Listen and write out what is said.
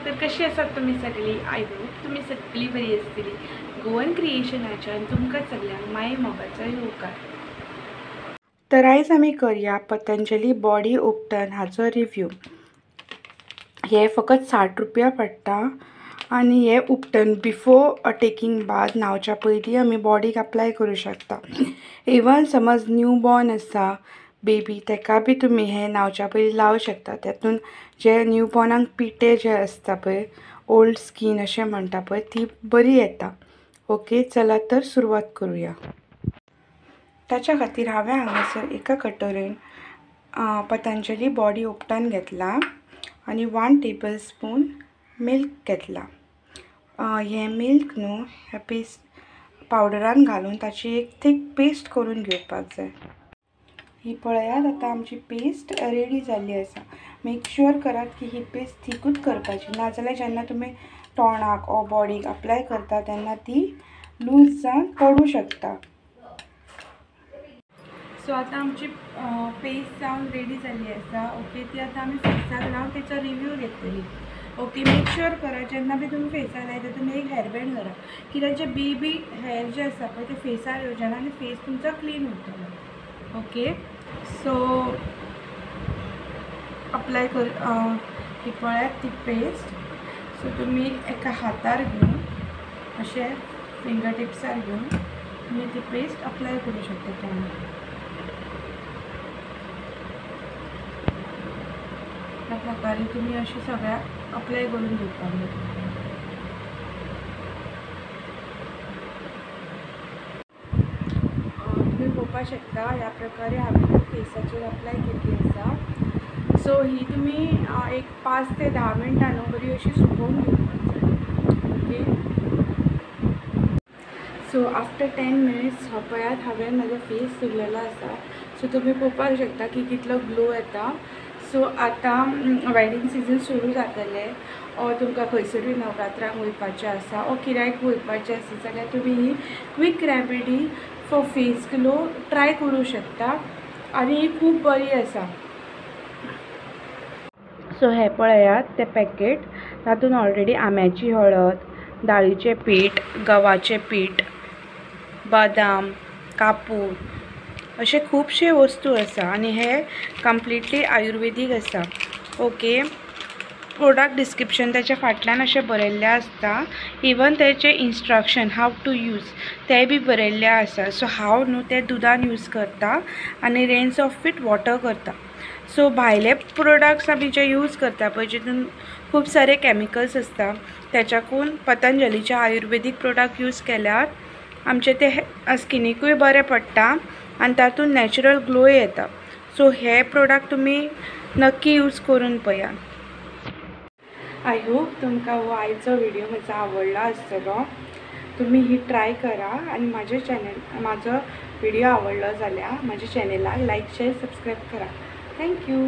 तर कशी आसात तुम्ही सगळी? आय होप तुम्ही सगळी बरी आसतली। गोवन क्रिएशनाच्यान तुमकां सगळ्यांक माय मोगाचो येवकार। तर आयज आमी करूया पतंजली बॉडी उपटन हाचो रिव्ह्यू। हे फकत 60 रुपया पडटा आणि हे उपटन बिफोर टेकिंग बाथ न्हावच्या पयलीं आमी बॉडीक अप्लाय करूं शकता। इवन समज न्यू बॉर्न आसा बेबी तेका बी तुम्ही हे न्हावच्या पयलीं लावू शकता। त्यातून जे न्यू बॉर्नाक पिटे जे आसता पळय, ओल्ड स्कीन अशें म्हणटा पळय, ती बरी येता। ओके, चला तर सुरवात करूया। त्याच्या खातीर हांवें हांगासर एका कटोरेन पतंजली बॉडी उपटन घेतला आणि 1 टेबलस्पून मिल्क घेतला। हे मिल्क न्हू हे पेस्ट पावडरान घालून ताची एक थीक पेस्ट करून घेवपाक जाय। ही पळयात आता आमची पेस्ट रेडी जाल्ली आसा। मेक शुअर करात की ही पेस्ट थिकूच करपाची, नाजाल्यार जेन्ना तुमी तोंडाक ओ बॉडीक अप्लाय करता तेन्ना ती लूज जावन पडू शकता। सो आता आमची पेस्ट जावन रेडी जाल्ली आसा। ओके, ती आता आमी फेसाक लावन तेचो रिव्ह्यू घेतली। ओके, मेक शुअर करा जेन्ना बी तुमी फेसाक लायता तुमी एक हेअरबँड करा, कित्याक जे बेबी हेअर जे आसा पळय ते फेसार येवचेना आनी फेस तुमचो क्लीन उरतलो। ओके, सो अप्लाय कर ही पळयात ती पेस्ट। सो तुमी एका हातार घेवन अशें फिंगर टिप्सार घेवन तुमी ती पेस्ट अप्लाय करूं शकता तोंडाक। ह्या प्रकारे तुम्ही अशी सगळ्या अप्लाय करून घेवपाक जाय। तुम्ही पळोवपाक शकता ह्या प्रकारे हांवें फेसाचेर अप्लाय केल्ली आसा। सो ही तुम्ही एक 5 ते 10 मिनटां न्हू बरी अशी सुकोवन घेवपाक जाय। ओके, सो आफ्टर 10 मिनिट्स पळयात हांवें म्हाजो फेस सुकलेलो आसा। सो तुम्ही पळोवपाक शकता की कितलो ग्लो येता। सो आतां वेडिंग सिजन सुरू जातलें, ओ तुमकां खंयसरूय नवरात्राक वयपाचें आसा ओ कित्याक वयपाचें आसा जाल्यार तुमी ही quick remedy for face glow try करूं शकता आनी ही खूब बरी आसा। सो हे पळयात ते पॅकेट, तातूंत ऑलरेडी आम्याची हळद, दाळीचें पीठ, गव्हाचें पीठ, बदाम, कापूर अशे खूबशे वस्तू आसा आनी हे कंप्लीटली आयुर्वेदीक आसा। ओके, प्रोडक्ट डिस्क्रिप्शन त्याच्या फाटल्यान अशें बरयल्लें आसता। इवन तेचे इन्स्ट्रक्शन हाव टू यूज ते बी बरयल्ले आसा। सो हांव न्हू ते दुदान यूज करता आनी रेन्स ऑफ इट वॉटर करता। सो भायले प्रोडक्ट्स आमी जे यूज करता पळय जितून खूब सारे केमिकल्स आसता, त्याच्याकून पतंजलीचे आयुर्वेदीक प्रोडक्ट यूज केल्यार आमचे ते स्किनीकूय बरें पडटा आनी तातूंत नॅचरल ग्लो येता। सो हे प्रोडक्ट तुमी नक्की यूज करून पळया। आय होप तुमकां हो आयचो व्हिडिओ म्हजो आवडलो आसतलो। तुम्ही ही ट्राय करा आणि माझो व्हिडिओ आवडलो जाल्यार माझ्या चॅनलाक लाईक शेअर सबस्क्राईब करा। थँक्यू।